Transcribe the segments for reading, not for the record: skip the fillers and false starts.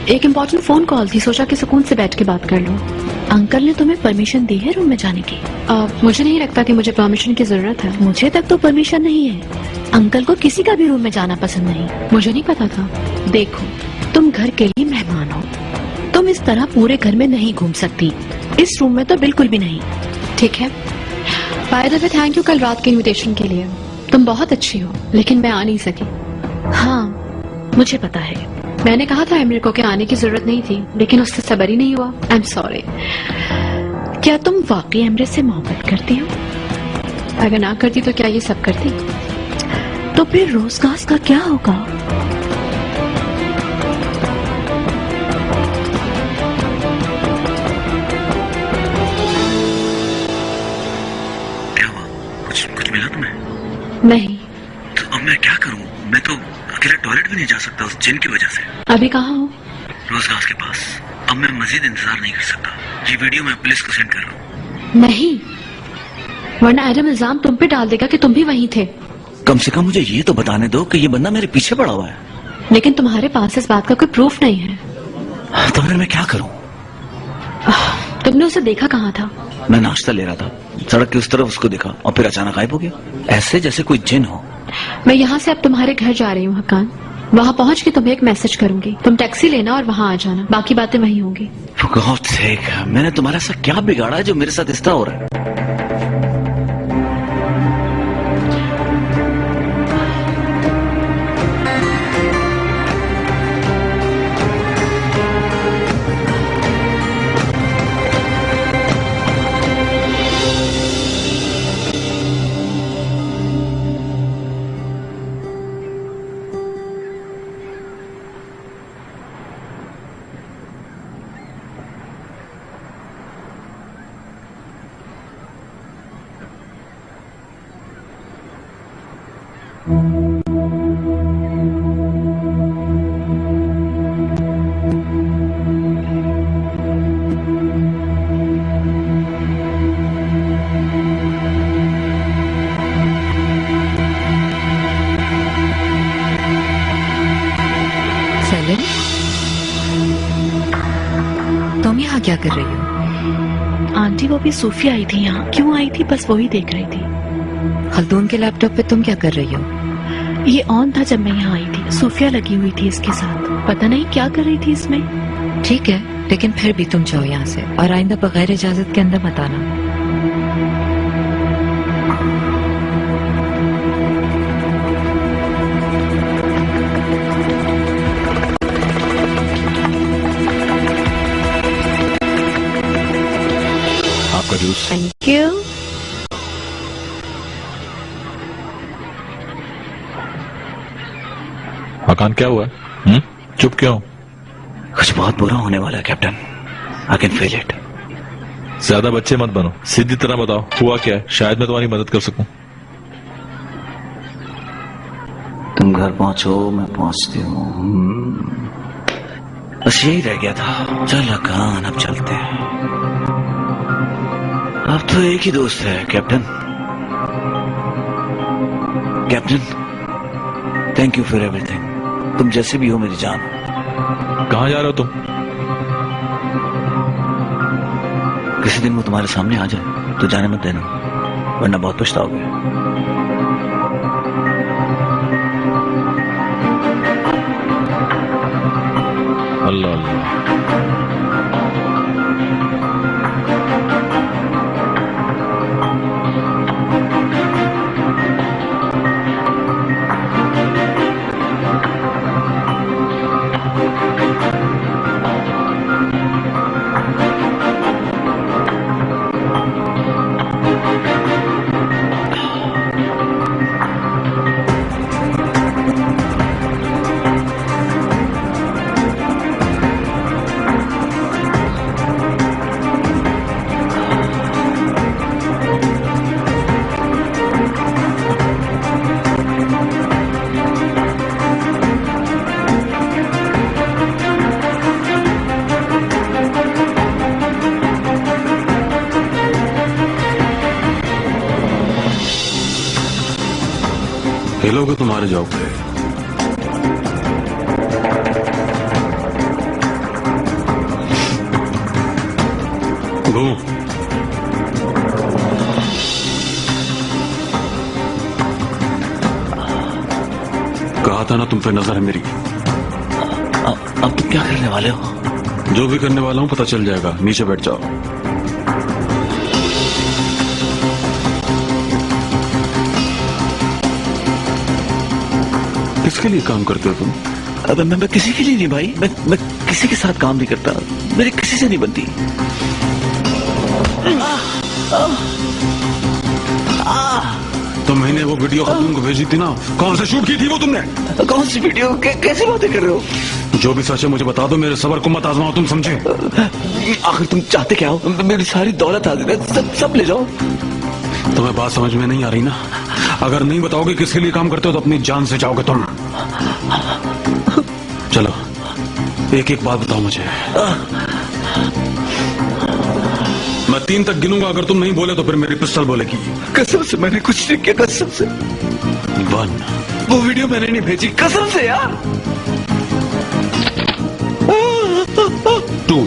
एक important phone call थी, सोचा कि सुकून से बैठ के बात कर लूं। अंकल ने तुम्हें परमिशन दी है रूम में जाने की? मुझे नहीं लगता कि मुझे परमिशन की जरूरत है। मुझे तक तो परमिशन नहीं है। अंकल को किसी का भी रूम में जाना पसंद नहीं। मुझे नहीं पता था। देखो, तुम घर के लिए मेहमान हो, तुम इस तरह पूरे घर में नहीं घूम सकती, इस रूम में तो बिल्कुल भी नहीं। ठीक है, by the way thank you कल रात के इन्विटेशन के लिए। तुम बहुत अच्छी हो, लेकिन मैं आ नहीं सकी। हाँ मुझे पता है, मैंने कहा था अमीर को कि आने की जरूरत नहीं थी, लेकिन उससे सबर ही नहीं हुआ। I am sorry. क्या तुम वाकई अमृत से मोहब्बत करती हो? अगर ना करती तो क्या ये सब करती? तो फिर रोजगार का क्या होगा? क्या हुआ? कुछ मिला तुम्हें? नहीं। तो अब मैं क्या करूं? मैं तो अकेला टॉयलेट भी नहीं जा सकता उस जिन की वजह से। अभी कहाँ हो? रोजगार के पास। अब मैं मजीद इंतजार नहीं कर सकता। ये वीडियो मैं पुलिस को सेंड कर रहा हूँ। नहीं, वरना एडम इल्जाम तुम पे डाल देगा कि तुम भी वहीं थे। कम से कम मुझे ये तो बताने दो कि ये बंदा मेरे पीछे पड़ा हुआ है। लेकिन तुम्हारे पास इस बात का कोई प्रूफ नहीं है। तो फिर मैं क्या करूं? तुमने उसे देखा कहाँ था? मैं नाश्ता ले रहा था, सड़क की उस तरफ उसको देखा और फिर अचानक गायब हो गया, ऐसे जैसे कोई जिन हो। मैं यहाँ से अब तुम्हारे घर जा रही हूँ हक्कान। वहाँ पहुँच के तुम्हें एक मैसेज करूंगी, तुम टैक्सी लेना और वहाँ आ जाना, बाकी बातें वहीं होंगी। For God's sake, मैंने तुम्हारा ऐसा क्या बिगाड़ा है जो मेरे साथ इस तरह हो रहा है? तुम यहाँ क्या कर रही हो? आंटी वो भी सूफी आई थी यहाँ। क्यों आई थी? बस वही देख रही थी। खल्दून के लैपटॉप पे तुम क्या कर रही हो? ये ऑन था जब मैं यहाँ आई थी। सूफिया लगी हुई थी इसके साथ, पता नहीं क्या कर रही थी इसमें। ठीक है, लेकिन फिर भी तुम जाओ यहाँ से और आइंदा बगैर इजाजत के अंदर मत आना। आपका जूस। Thank you. मकान क्या हुआ? चुप क्यों? कुछ बहुत बुरा होने वाला है captain. I can feel it. ज्यादा बच्चे मत बनो, सीधी तरह बताओ हुआ क्या है, शायद मैं तुम्हारी मदद कर सकूं। तुम घर पहुंचो, मैं पहुंचती हूँ। बस यही रह गया था। चल अकान, अब चलते हैं। अब तो एक ही दोस्त है captain. Captain, thank you for everything. तुम जैसे भी हो मेरी जान। कहाँ जा रहे हो तुम? किसी दिन वो तुम्हारे सामने आ जाए तो जाने मत देना, वरना बहुत पछताओगे। अल्लाह अल्लाह। खेलोगे तुम्हारे जॉब पे। हूं। कहा था ना तुम पे नजर है मेरी। अब तुम क्या करने वाले हो? जो भी करने वाला हूं पता चल जाएगा। नीचे बैठ जाओ। किसके लिए काम करते हो तुम? अब मैं किसी के लिए नहीं भाई, मैं किसी के साथ काम नहीं करता, मेरी किसी से नहीं बनती। तो मैंने वो वीडियो खातून को भेजी थी ना, कौन से शूट की थी वो तुमने? कौन सी वीडियो? कैसी बातें कर रहे हो? जो भी सच है मुझे बता दो, मेरे सबर को मत आजमाओ, तुम समझे? आखिर तुम चाहते क्या हो? मेरी सारी दौलत आ गई, सब ले जाओ। तुम्हें बात समझ में नहीं आ रही ना? अगर नहीं बताओगे किसके लिए काम करते हो तो अपनी जान से जाओगे तुम। चलो एक एक बात बताओ मुझे। मैं 3 तक गिनूंगा, अगर तुम नहीं बोले तो फिर मेरी पिस्टल बोलेगी। कसम से मैंने कुछ नहीं किया, कसम से। 1 वो वीडियो मैंने नहीं भेजी, कसम से यार। 2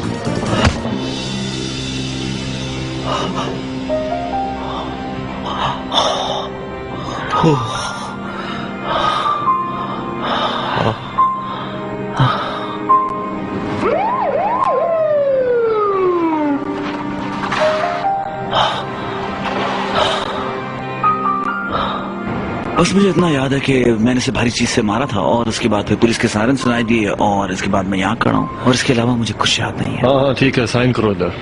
बस मुझे इतना याद है कि मैंने इसे भारी चीज से मारा था और उसके बाद फिर पुलिस के सायरन सुनाई दिए और इसके बाद मैं यहाँ खड़ा हूँ और इसके अलावा मुझे कुछ याद नहीं है। हाँ ठीक है, साइन करो इधर।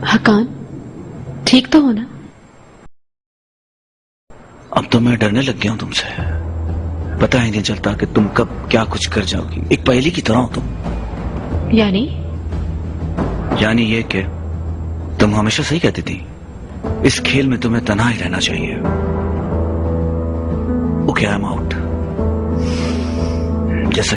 हकान, ठीक तो हो ना? अब तो मैं डरने लग गया हूँ तुमसे। पता ही नहीं चलता कि तुम कब क्या कुछ कर जाओगी। एक पहेली की तरह हो तुम। यानी ये कि तुम हमेशा सही कहती थी, इस खेल में तुम्हें तन्हा ही रहना चाहिए। Okay, I am out.